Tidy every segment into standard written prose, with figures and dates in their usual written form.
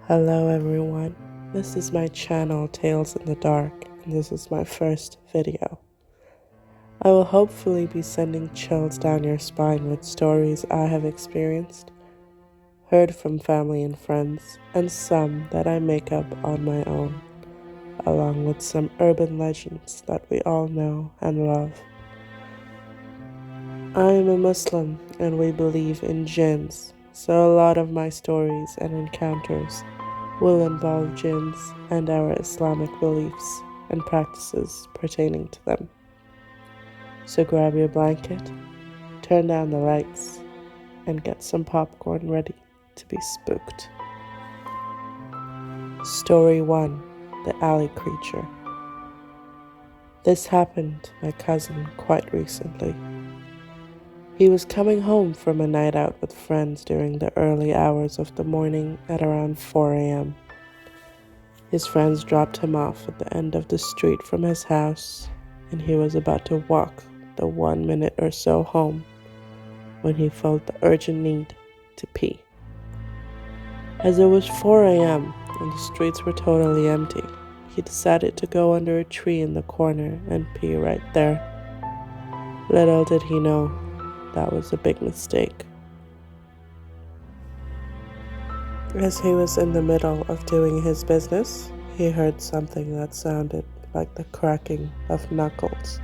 Hello everyone, this is my channel Tales in the Dark, and this is my first video. I will hopefully be sending chills down your spine with stories I have experienced, heard from family and friends, and some that I make up on my own, along with some urban legends that we all know and love. I am a Muslim and we believe in jinns, so a lot of my stories and encounters will involve jinns and our Islamic beliefs and practices pertaining to them. So grab your blanket, turn down the lights, and get some popcorn ready to be spooked. Story 1: The Alley Creature. This happened to my cousin quite recently. He was coming home from a night out with friends during the early hours of the morning at around 4 a.m. His friends dropped him off at the end of the street from his house, and he was about to walk the 1 minute or so home when he felt the urgent need to pee. As it was 4 a.m. and the streets were totally empty, he decided to go under a tree in the corner and pee right there. Little did he know, that was a big mistake. As he was in the middle of doing his business, he heard something that sounded like the cracking of knuckles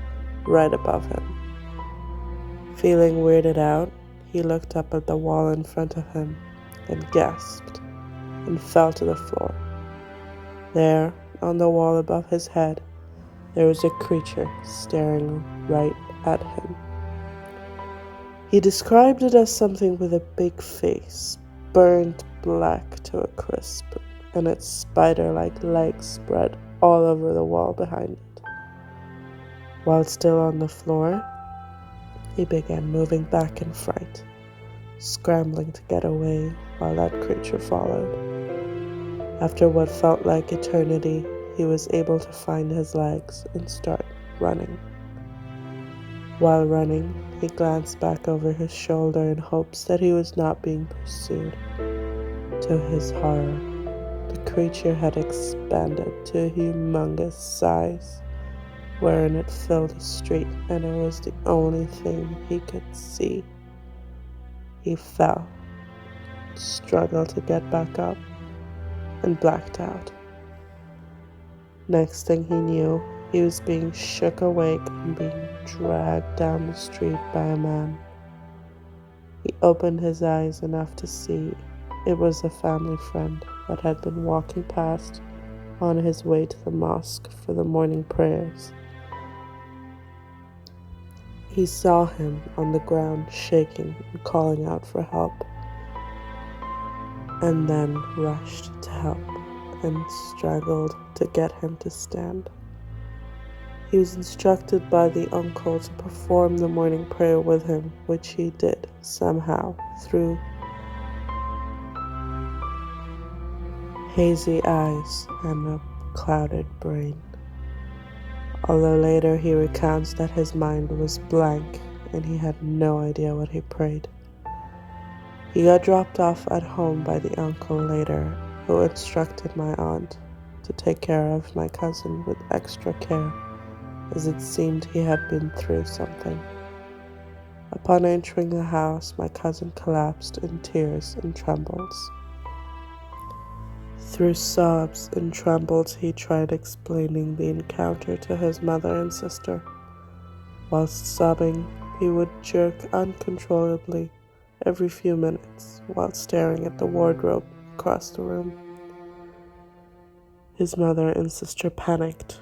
right above him. Feeling weirded out, he looked up at the wall in front of him and gasped and fell to the floor. There, on the wall above his head, there was a creature staring right at him. He described it as something with a big face, burnt black to a crisp, and its spider-like legs spread all over the wall behind it. While still on the floor, he began moving back in fright, scrambling to get away while that creature followed. After what felt like eternity, he was able to find his legs and start running. While running, he glanced back over his shoulder in hopes that he was not being pursued. To his horror, the creature had expanded to a humongous size, wherein it filled the street and it was the only thing he could see. He fell, struggled to get back up, and blacked out. Next thing he knew, he was being shook awake and being dragged down the street by a man. He opened his eyes enough to see it was a family friend that had been walking past on his way to the mosque for the morning prayers. He saw him on the ground shaking and calling out for help, and then rushed to help and struggled to get him to stand. He was instructed by the uncle to perform the morning prayer with him, which he did somehow through hazy eyes and a clouded brain. Although later he recounts that his mind was blank and he had no idea what he prayed. He got dropped off at home by the uncle later, who instructed my aunt to take care of my cousin with extra care, as it seemed he had been through something. Upon entering the house, my cousin collapsed in tears and trembles. Through sobs and trembles, he tried explaining the encounter to his mother and sister. Whilst sobbing, he would jerk uncontrollably every few minutes while staring at the wardrobe across the room. His mother and sister panicked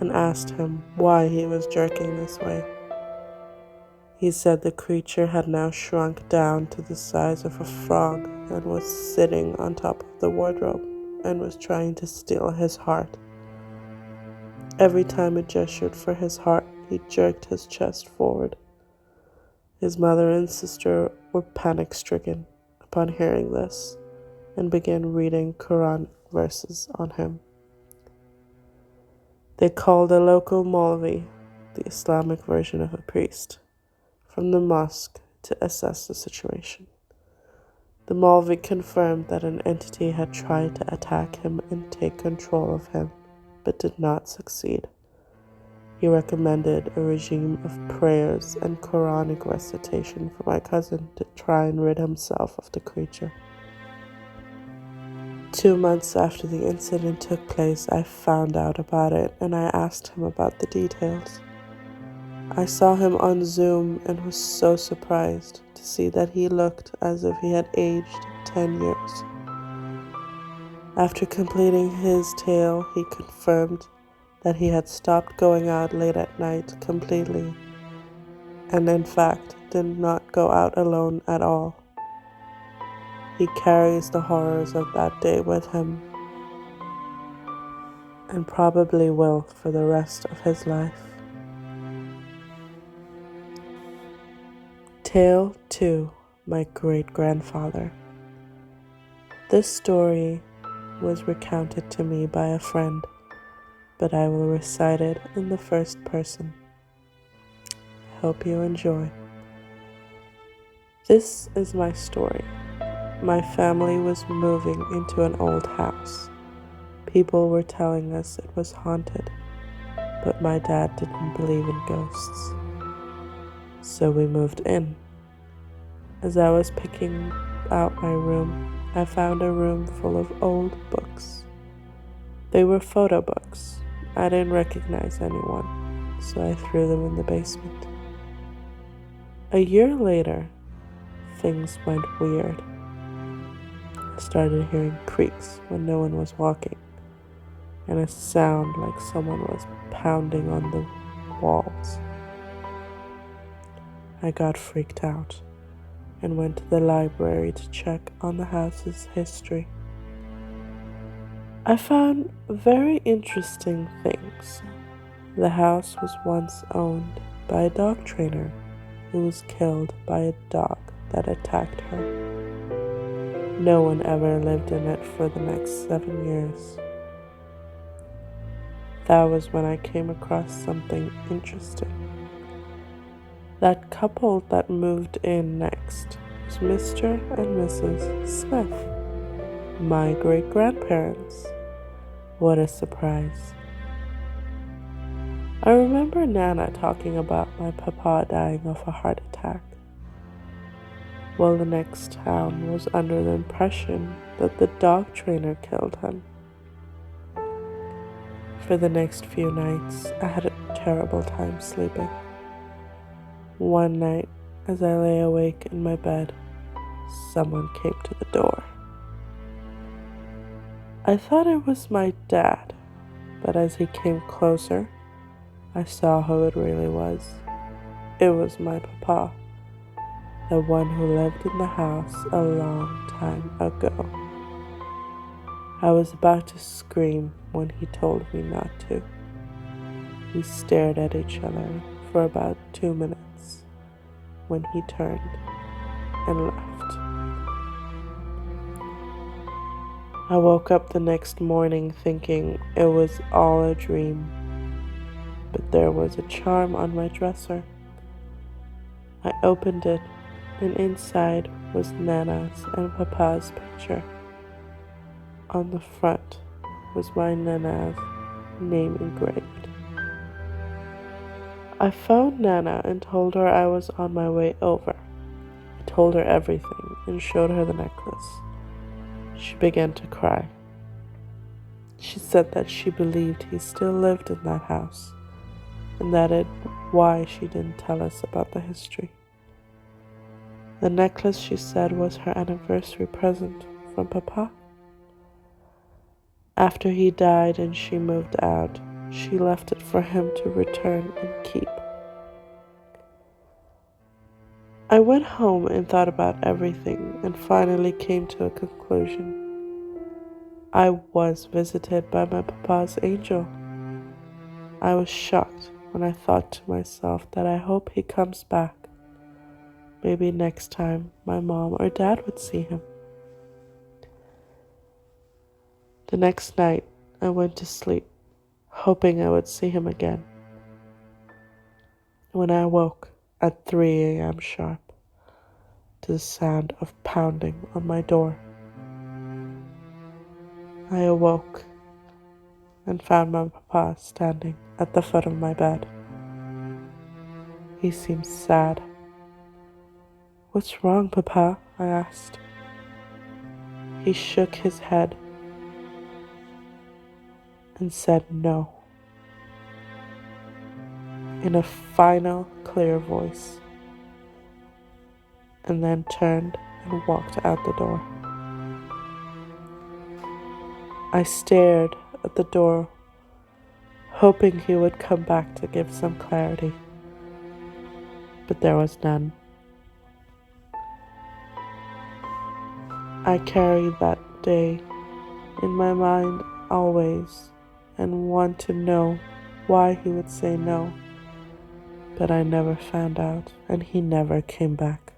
and asked him why he was jerking this way. He said the creature had now shrunk down to the size of a frog and was sitting on top of the wardrobe and was trying to steal his heart. Every time it gestured for his heart, he jerked his chest forward. His mother and sister were panic-stricken upon hearing this and began reading Quran verses on him. They called a local Maulvi, the Islamic version of a priest, from the mosque to assess the situation. The Mulvey confirmed that an entity had tried to attack him and take control of him, but did not succeed. He recommended a regime of prayers and Quranic recitation for my cousin to try and rid himself of the creature. 2 months after the incident took place, I found out about it and I asked him about the details. I saw him on Zoom and was so surprised to see that he looked as if he had aged 10 years. After completing his tale, he confirmed that he had stopped going out late at night completely, and in fact did not go out alone at all. He carries the horrors of that day with him, and probably will for the rest of his life. Tale 2, My Great-Grandfather. This story was recounted to me by a friend, but I will recite it in the first person. Hope you enjoy. This is my story. My family was moving into an old house. People were telling us it was haunted, but my dad didn't believe in ghosts. So we moved in. As I was picking out my room, I found a room full of old books. They were photo books. I didn't recognize anyone, so I threw them in the basement. A year later, things went weird. I started hearing creaks when no one was walking, and a sound like someone was pounding on the walls. I got freaked out and went to the library to check on the house's history. I found very interesting things. The house was once owned by a dog trainer who was killed by a dog that attacked her. No one ever lived in it for the next 7 years. That was when I came across something interesting. That couple that moved in next was Mr. and Mrs. Smith, my great-grandparents. What a surprise. I remember Nana talking about my papa dying of a heart attack. Well, the next town was under the impression that the dog trainer killed him. For the next few nights, I had a terrible time sleeping. One night, as I lay awake in my bed, someone came to the door. I thought it was my dad, but as he came closer, I saw who it really was. It was my papa, the one who lived in the house a long time ago. I was about to scream when he told me not to. We stared at each other for about 2 minutes when he turned and left. I woke up the next morning thinking it was all a dream, but there was a charm on my dresser. I opened it, and inside was Nana's and Papa's picture. On the front was my Nana's name engraved. I phoned Nana and told her I was on my way over. I told her everything and showed her the necklace. She began to cry. She said that she believed he still lived in that house, and that is why she didn't tell us about the history. The necklace, she said, was her anniversary present from Papa. After he died and she moved out, she left it for him to return and keep. I went home and thought about everything and finally came to a conclusion. I was visited by my papa's angel. I was shocked when I thought to myself that I hope he comes back. Maybe next time my mom or dad would see him. The next night, I went to sleep, hoping I would see him again. When I woke at 3 a.m. sharp, to the sound of pounding on my door. I awoke and found my papa standing at the foot of my bed. He seemed sad. "What's wrong, Papa?" I asked. He shook his head and said no, in a final, clear voice, and then turned and walked out the door. I stared at the door, hoping he would come back to give some clarity, but there was none. I carried that day in my mind always and want to know why he would say no, but I never found out, and he never came back.